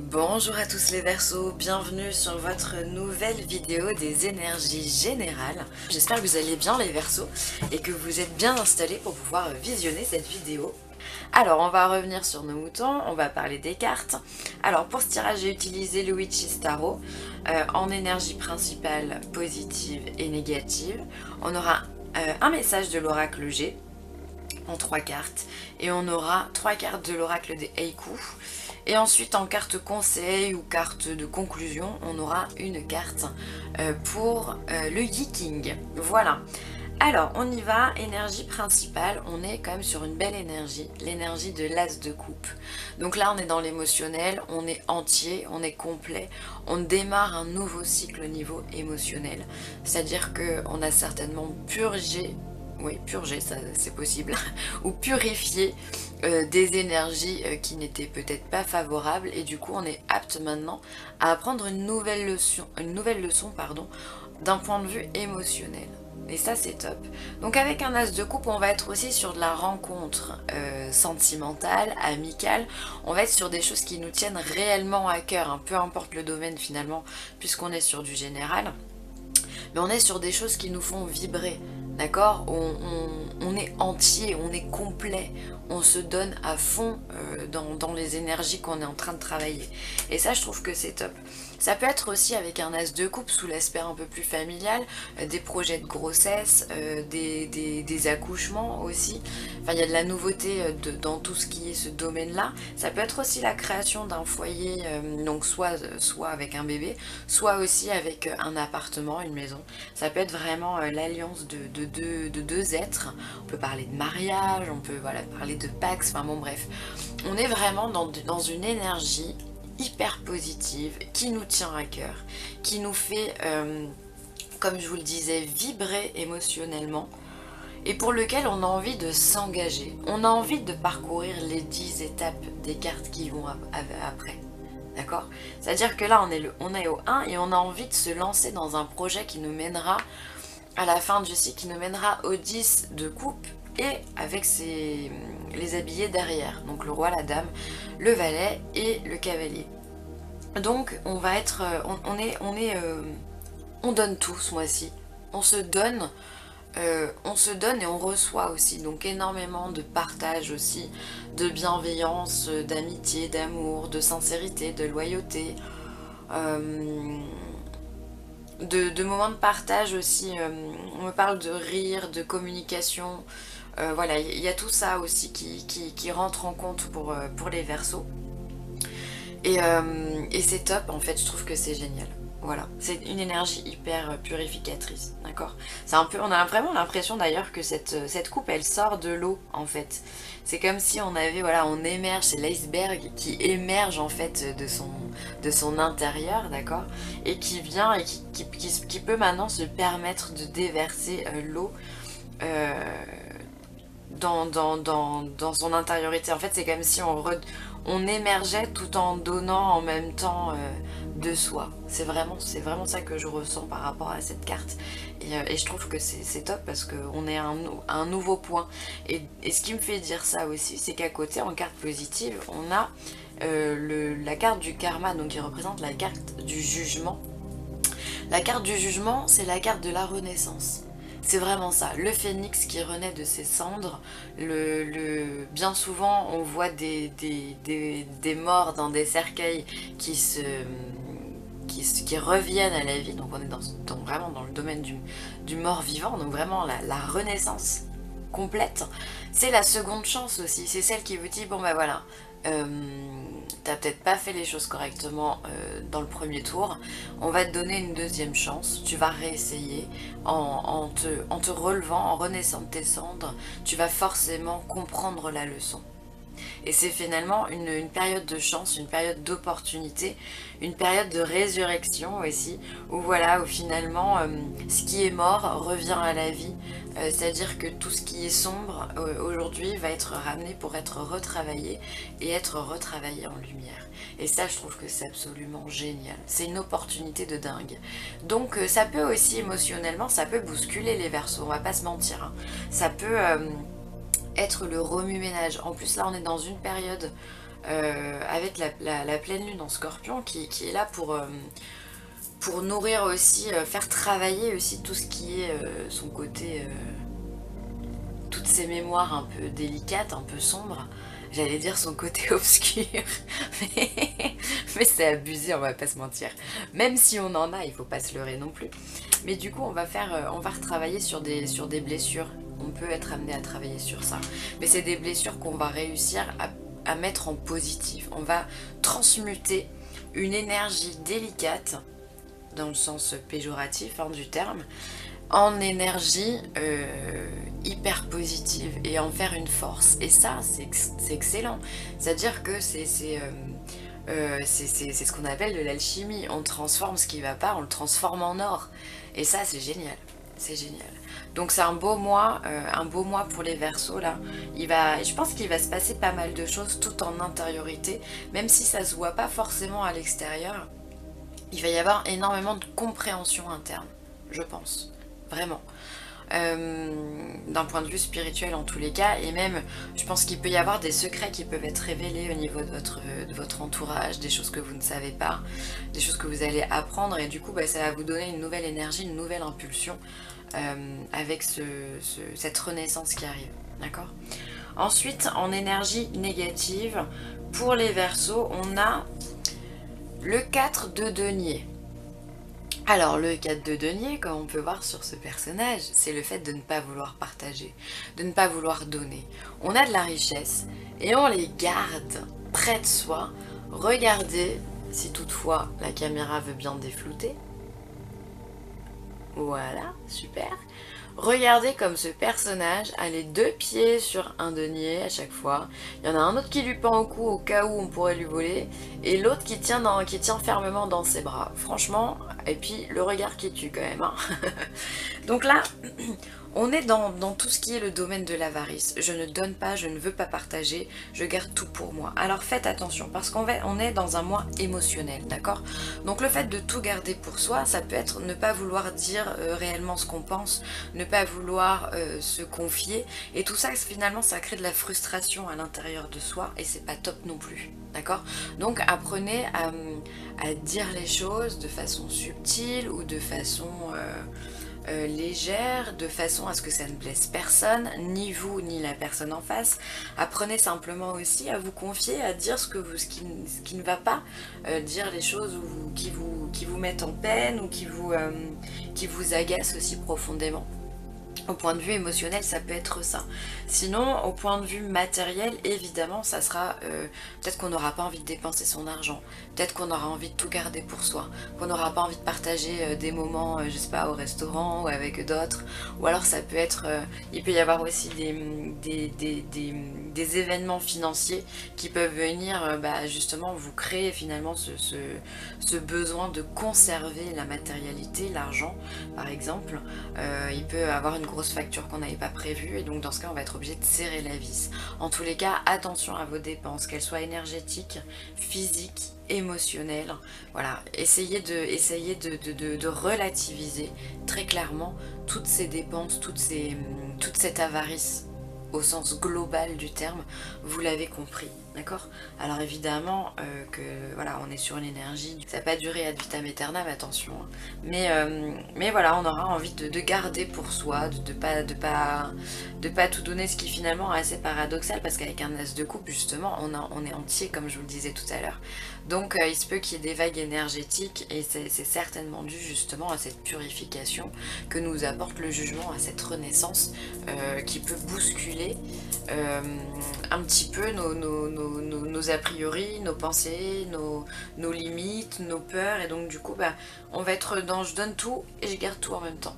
Bonjour à tous les Verseaux, bienvenue sur votre nouvelle vidéo des énergies générales. J'espère que vous allez bien les Verseaux et que vous êtes bien installés pour pouvoir visionner cette vidéo. Alors on va revenir sur nos moutons, on va parler des cartes. Alors pour ce tirage j'ai utilisé le Witch's Tarot en énergie principale positive et négative. On aura un message de l'oracle G en 3 cartes et on aura 3 cartes de l'oracle des Heiku. Et ensuite en carte conseil ou carte de conclusion, on aura une carte pour le Yi-King. Voilà. Alors on y va, énergie principale, on est quand même sur une belle énergie, l'énergie de l'as de coupe. Donc là on est dans l'émotionnel, on est entier, on est complet, on démarre un nouveau cycle au niveau émotionnel. C'est-à-dire qu'on a certainement purgé, oui purgé ça c'est possible, ou purifié des énergies qui n'étaient peut-être pas favorables et du coup on est apte maintenant à apprendre une nouvelle leçon pardon, d'un point de vue émotionnel. Et ça c'est top. Donc avec un as de coupe on va être aussi sur de la rencontre sentimentale, amicale. On va être sur des choses qui nous tiennent réellement à cœur, hein, peu importe le domaine finalement puisqu'on est sur du général. Mais on est sur des choses qui nous font vibrer, d'accord, on est entier, on est complet, on se donne à fond dans les énergies qu'on est en train de travailler. Et ça je trouve que c'est top. Ça peut être aussi avec un as de coupe sous l'aspect un peu plus familial, des projets de grossesse, des accouchements aussi. Enfin il y a de la nouveauté dans tout ce qui est ce domaine-là. Ça peut être aussi la création d'un foyer, donc soit avec un bébé, soit aussi avec un appartement, une maison. Ça peut être vraiment l'alliance de deux êtres. On peut parler de mariage, on peut voilà, parler de Pax, enfin bon bref. On est vraiment dans une énergie hyper positive qui nous tient à cœur, qui nous fait, comme je vous le disais, vibrer émotionnellement et pour lequel on a envie de s'engager. On a envie de parcourir les 10 étapes des cartes qui vont après. D'accord? C'est-à-dire que là, on est au 1 et on a envie de se lancer dans un projet qui nous mènera à la fin du cycle, qui nous mènera au 10 de coupe et avec les habillés derrière. Donc le roi, la dame, le valet et le cavalier. Donc on va être, on donne tout ce mois-ci. On se donne et on reçoit aussi, donc énormément de partage aussi, de bienveillance, d'amitié, d'amour, de sincérité, de loyauté, de moments de partage aussi, on me parle de rire, de communication, voilà, il y a tout ça aussi qui rentre en compte pour les Verseaux. Et c'est top, en fait, je trouve que c'est génial. Voilà, c'est une énergie hyper purificatrice, d'accord? C'est un peu, on a vraiment l'impression d'ailleurs que cette coupe, elle sort de l'eau, en fait. C'est comme si on avait, voilà, on émerge, c'est l'iceberg qui émerge en fait de son intérieur, d'accord? Et qui vient et qui peut maintenant se permettre de déverser l'eau dans son intériorité. En fait, c'est comme si on émergeait tout en donnant en même temps de soi. C'est vraiment ça que je ressens par rapport à cette carte. Et je trouve que c'est top parce qu'on est à un nouveau point. Et ce qui me fait dire ça aussi, c'est qu'à côté, en carte positive, on a la carte du karma, donc qui représente la carte du jugement. La carte du jugement, c'est la carte de la renaissance. C'est vraiment ça, le phénix qui renaît de ses cendres. Bien souvent, on voit des morts dans des cercueils qui reviennent à la vie. Donc on est vraiment dans le domaine du mort-vivant, donc vraiment la renaissance complète. C'est la seconde chance aussi, c'est celle qui vous dit, bon bah voilà, t'as peut-être pas fait les choses correctement dans le premier tour, on va te donner une deuxième chance, tu vas réessayer en te relevant, en renaissant de tes cendres, tu vas forcément comprendre la leçon. Et c'est finalement une période de chance, une période d'opportunité, une période de résurrection aussi, où voilà, où finalement ce qui est mort revient à la vie, c'est-à-dire que tout ce qui est sombre aujourd'hui va être ramené pour être retravaillé et être retravaillé en lumière. Et ça, je trouve que c'est absolument génial. C'est une opportunité de dingue. Donc ça peut aussi émotionnellement, ça peut bousculer les Verseaux, on va pas se mentir, hein. Ça peut être le remue-ménage. En plus là on est dans une période avec la pleine lune en Scorpion qui est là pour nourrir aussi, faire travailler aussi tout ce qui est son côté, toutes ses mémoires un peu délicates, un peu sombres. J'allais dire son côté obscur, mais c'est abusé, on va pas se mentir. Même si on en a, il faut pas se leurrer non plus. Mais du coup, on va retravailler sur des blessures. On peut être amené à travailler sur ça. Mais c'est des blessures qu'on va réussir à mettre en positif. On va transmuter une énergie délicate, dans le sens péjoratif du terme, en énergie hyper positive et en faire une force. Et ça, c'est excellent. C'est-à-dire que c'est ce qu'on appelle de l'alchimie. On transforme ce qui va pas, on le transforme en or. Et ça, c'est génial. C'est génial. Donc c'est un beau mois pour les Verseaux là. Je pense qu'il va se passer pas mal de choses tout en intériorité, même si ça se voit pas forcément à l'extérieur. Il va y avoir énormément de compréhension interne, je pense, vraiment. D'un point de vue spirituel en tous les cas, et même je pense qu'il peut y avoir des secrets qui peuvent être révélés au niveau de votre entourage, des choses que vous ne savez pas, des choses que vous allez apprendre, et du coup ça va vous donner une nouvelle énergie, une nouvelle impulsion avec cette renaissance qui arrive, d'accord? Ensuite, en énergie négative, pour les Verseaux, on a le 4 de denier. Alors le 4 de denier, comme on peut voir sur ce personnage, c'est le fait de ne pas vouloir partager, de ne pas vouloir donner. On a de la richesse et on les garde près de soi. Regardez, si toutefois la caméra veut bien déflouter. Voilà, super. Regardez comme ce personnage a les deux pieds sur un denier à chaque fois. Il y en a un autre qui lui pend au cou au cas où on pourrait lui voler. Et l'autre qui tient fermement dans ses bras. Franchement, et puis le regard qui tue quand même. Hein. Donc là, on est dans tout ce qui est le domaine de l'avarice. Je ne donne pas, je ne veux pas partager, je garde tout pour moi. Alors faites attention, parce qu'on est dans un mois émotionnel, d'accord? Donc le fait de tout garder pour soi, ça peut être ne pas vouloir dire réellement ce qu'on pense, ne pas vouloir se confier, et tout ça, finalement, ça crée de la frustration à l'intérieur de soi, et c'est pas top non plus, d'accord? Donc apprenez à dire les choses de façon subtile ou de façon... légère, de façon à ce que ça ne blesse personne, ni vous ni la personne en face. Apprenez simplement aussi à vous confier, à dire ce qui ne va pas, dire les choses qui vous mettent en peine ou qui vous agacent aussi profondément. Au point de vue émotionnel, ça peut être ça. Sinon, au point de vue matériel, évidemment, ça sera... peut-être qu'on n'aura pas envie de dépenser son argent. Peut-être qu'on aura envie de tout garder pour soi. Qu'on n'aura pas envie de partager des moments, je sais pas, au restaurant ou avec d'autres. Ou alors ça peut être... il peut y avoir aussi des événements financiers qui peuvent venir justement vous créer finalement ce besoin de conserver la matérialité, l'argent, par exemple. Il peut avoir une grosse facture qu'on n'avait pas prévue et donc dans ce cas on va être obligé de serrer la vis. En tous les cas, attention à vos dépenses, qu'elles soient énergétiques, physiques, émotionnelles. Voilà, essayez de relativiser très clairement toutes ces dépenses, toute cette avarice au sens global du terme, vous l'avez compris, d'accord? Alors évidemment que voilà, on est sur une énergie, ça va pas durer ad vitam aeternam, attention, hein. Mais voilà, on aura envie de garder pour soi, de pas tout donner, ce qui finalement est assez paradoxal parce qu'avec un as de coupe justement, on est entier comme je vous le disais tout à l'heure. Donc il se peut qu'il y ait des vagues énergétiques et c'est certainement dû justement à cette purification que nous apporte le jugement, à cette renaissance qui peut bousculer un petit peu nos a priori, nos pensées, nos limites, nos peurs, et donc du coup on va être dans je donne tout et je garde tout en même temps.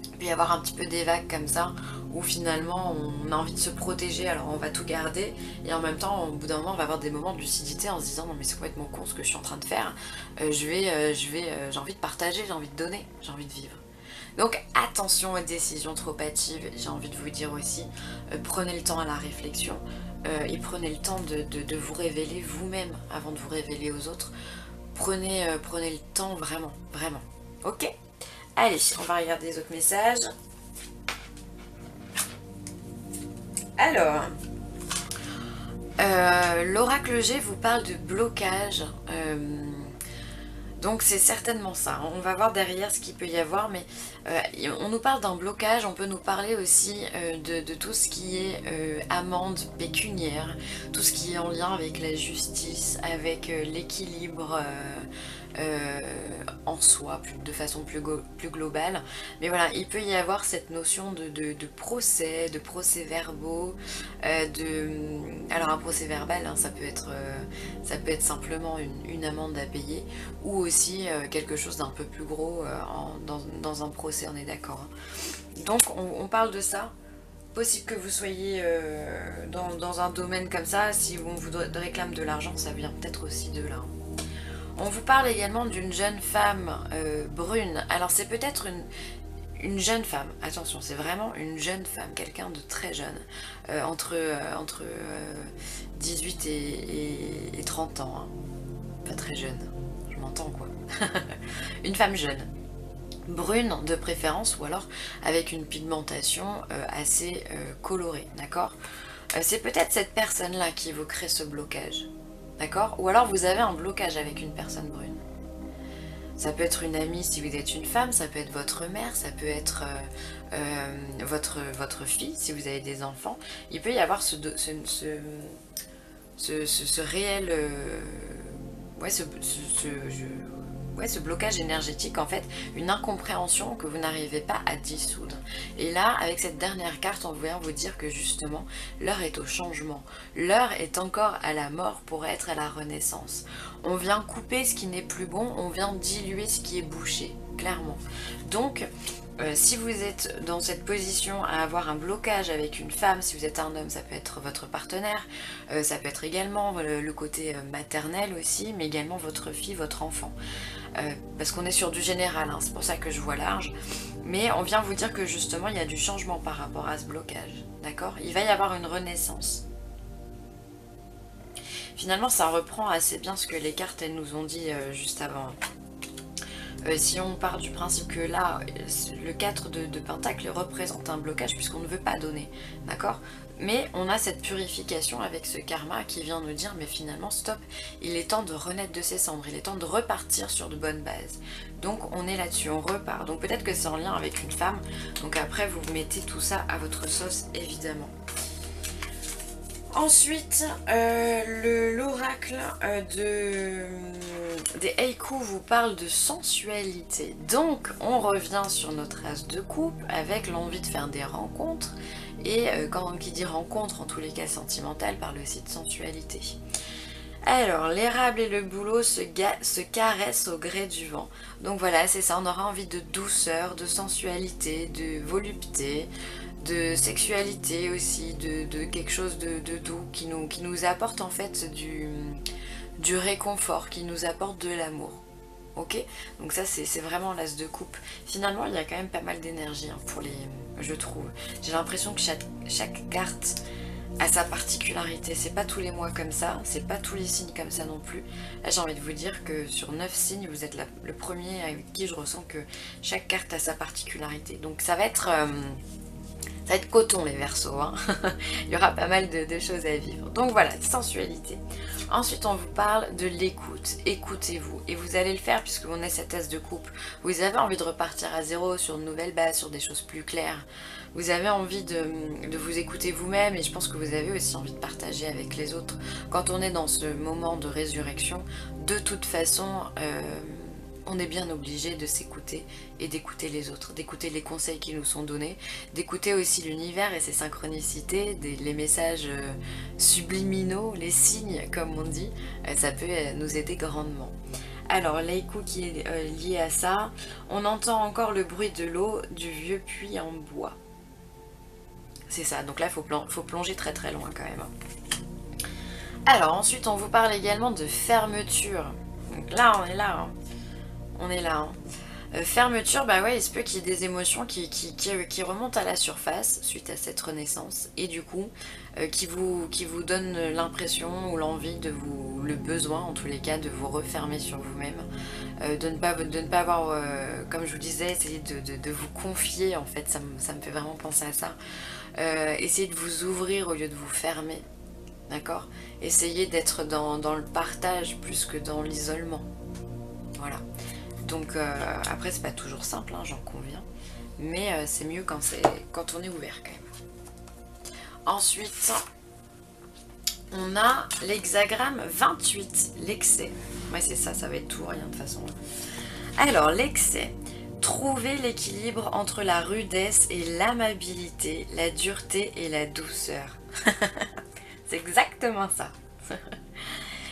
Il peut y avoir un petit peu des vagues comme ça où finalement on a envie de se protéger, alors on va tout garder et en même temps au bout d'un moment on va avoir des moments de lucidité en se disant non mais c'est complètement con ce que je suis en train de faire, j'ai envie de partager, j'ai envie de donner, j'ai envie de vivre. Donc attention aux décisions trop hâtives, j'ai envie de vous dire aussi, prenez le temps à la réflexion et prenez le temps de vous révéler vous-même avant de vous révéler aux autres. Prenez le temps vraiment, vraiment. Ok? Allez, on va regarder les autres messages. Alors, L'oracle G vous parle de blocage. Donc c'est certainement ça. On va voir derrière ce qu'il peut y avoir, mais on nous parle d'un blocage, on peut nous parler aussi de tout ce qui est amende pécuniaire, tout ce qui est en lien avec la justice, avec l'équilibre en soi, de façon plus globale. Mais voilà, il peut y avoir cette notion de procès-verbaux, alors un procès verbal, hein, ça peut être simplement une amende à payer, ou aussi quelque chose d'un peu plus gros dans un procès, on est d'accord. Hein. Donc on parle de ça. Possible que vous soyez dans un domaine comme ça, si on vous réclame de l'argent, ça vient peut-être aussi de là. Hein. On vous parle également d'une jeune femme brune. Alors c'est peut-être une jeune femme, attention, c'est vraiment une jeune femme, quelqu'un de très jeune, entre 18 et 30 ans. Hein. Pas très jeune, je m'entends quoi. Une femme jeune, brune de préférence, ou alors avec une pigmentation assez colorée, d'accord. C'est peut-être cette personne-là qui vous crée ce blocage. D'accord? Ou alors vous avez un blocage avec une personne brune. Ça peut être une amie si vous êtes une femme, ça peut être votre mère, ça peut être votre fille si vous avez des enfants. Il peut y avoir ce réel... ce blocage énergétique, en fait, une incompréhension que vous n'arrivez pas à dissoudre. Et là, avec cette dernière carte, on vient vous dire que justement, l'heure est au changement. L'heure est encore à la mort pour être à la renaissance. On vient couper ce qui n'est plus bon, on vient diluer ce qui est bouché, clairement. Donc, si vous êtes dans cette position à avoir un blocage avec une femme, si vous êtes un homme, ça peut être votre partenaire, ça peut être également le côté maternel aussi, mais également votre fille, votre enfant. Parce qu'on est sur du général, hein, c'est pour ça que je vois large. Mais on vient vous dire que justement, il y a du changement par rapport à ce blocage, d'accord? Il va y avoir une renaissance. Finalement, ça reprend assez bien ce que les cartes, elles nous ont dit juste avant. Si on part du principe que là, le 4 de Pentacle représente un blocage puisqu'on ne veut pas donner, d'accord? Mais on a cette purification avec ce karma qui vient nous dire mais finalement stop, il est temps de renaître de ses cendres, il est temps de repartir sur de bonnes bases. Donc on est là-dessus, on repart. Donc peut-être que c'est en lien avec une femme, donc après vous mettez tout ça à votre sauce évidemment. Ensuite, l'oracle des Heiku vous parle de sensualité. Donc, on revient sur notre as de coupe avec l'envie de faire des rencontres. Et qui dit rencontre, en tous les cas sentimentale, parle aussi de sensualité. Alors, l'érable et le bouleau se caressent au gré du vent. Donc voilà, c'est ça, on aura envie de douceur, de sensualité, de volupté, de sexualité aussi, de quelque chose de doux qui nous apporte en fait du réconfort, qui nous apporte de l'amour. Ok? Donc ça c'est vraiment l'as de coupe. Finalement il y a quand même pas mal d'énergie hein, pour les... je trouve. J'ai l'impression que chaque carte a sa particularité. C'est pas tous les mois comme ça, c'est pas tous les signes comme ça non plus. Là j'ai envie de vous dire que sur 9 signes, vous êtes le premier avec qui je ressens que chaque carte a sa particularité. Donc ça va être coton les Verseaux, hein. Il y aura pas mal de choses à vivre. Donc voilà, sensualité. Ensuite on vous parle de l'écoute. Écoutez-vous. Et vous allez le faire puisqu'on a cette as de coupe. Vous avez envie de repartir à zéro sur une nouvelle base, sur des choses plus claires. Vous avez envie de vous écouter vous-même et je pense que vous avez aussi envie de partager avec les autres. Quand on est dans ce moment de résurrection, de toute façon... on est bien obligé de s'écouter et d'écouter les autres, d'écouter les conseils qui nous sont donnés, d'écouter aussi l'univers et ses synchronicités, les messages subliminaux, les signes comme on dit, ça peut nous aider grandement. Alors l'Eiku qui est lié à ça, on entend encore le bruit de l'eau du vieux puits en bois. C'est ça, donc là il faut plonger très très loin quand même. Alors ensuite on vous parle également de fermeture. Donc là on est là, hein. On est là. Hein. Fermeture, bah ouais, il se peut qu'il y ait des émotions qui remontent à la surface suite à cette renaissance et du coup qui vous donnent l'impression ou l'envie le besoin en tous les cas de vous refermer sur vous-même, de ne pas avoir, comme je vous disais, essayer de vous confier en fait, ça me fait vraiment penser à ça. Essayez de vous ouvrir au lieu de vous fermer. d'accord? Essayez d'être dans le partage plus que dans l'isolement. Voilà. Donc après c'est pas toujours simple, hein, j'en conviens. Mais c'est mieux quand on est ouvert quand même. Ensuite, on a l'hexagramme 28, l'excès. Ouais c'est ça, ça va être tout, rien de toute façon. Alors l'excès. Trouver l'équilibre entre la rudesse et l'amabilité, la dureté et la douceur. C'est exactement ça.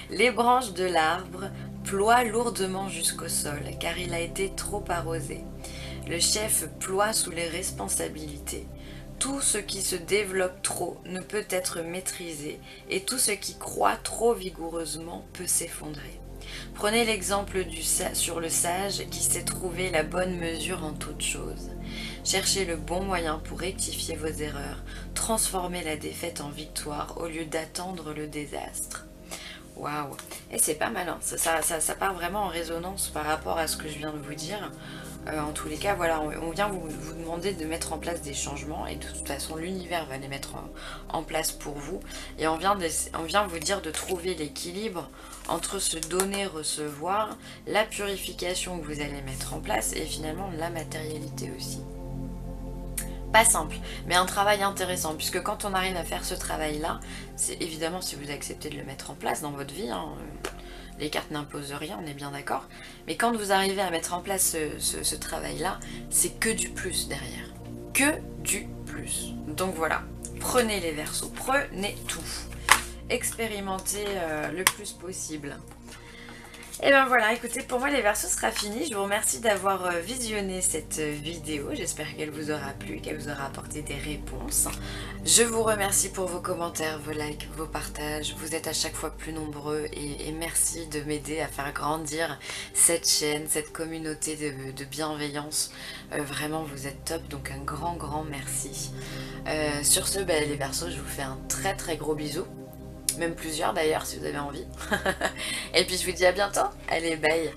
Les branches de l'arbre ploient lourdement jusqu'au sol, car il a été trop arrosé. Le chef ploie sous les responsabilités. Tout ce qui se développe trop ne peut être maîtrisé, et tout ce qui croît trop vigoureusement peut s'effondrer. Prenez l'exemple sur le sage qui sait trouver la bonne mesure en toute chose. Cherchez le bon moyen pour rectifier vos erreurs, transformer la défaite en victoire au lieu d'attendre le désastre. Waouh! Et c'est pas mal, hein. Ça part vraiment en résonance par rapport à ce que je viens de vous dire. En tous les cas, voilà, on vient vous demander de mettre en place des changements et de toute façon l'univers va les mettre en place pour vous. Et on vient vous dire de trouver l'équilibre entre se donner, recevoir, la purification que vous allez mettre en place et finalement la matérialité aussi. Pas simple, mais un travail intéressant, puisque quand on arrive à faire ce travail-là, c'est évidemment si vous acceptez de le mettre en place dans votre vie, hein, les cartes n'imposent rien, on est bien d'accord, mais quand vous arrivez à mettre en place ce travail-là, c'est que du plus derrière, que du plus. Donc voilà, prenez les Verseaux, prenez tout, expérimentez le plus possible. Et ben voilà, écoutez, pour moi les Verseaux sera fini. Je vous remercie d'avoir visionné cette vidéo. J'espère qu'elle vous aura plu, qu'elle vous aura apporté des réponses. Je vous remercie pour vos commentaires, vos likes, vos partages. Vous êtes à chaque fois plus nombreux et merci de m'aider à faire grandir cette chaîne, cette communauté de bienveillance. Vraiment, vous êtes top, donc un grand merci. Sur ce, ben, les Verseaux, je vous fais un très gros bisou. Même plusieurs d'ailleurs si vous avez envie. Et puis je vous dis à bientôt. Allez, bye.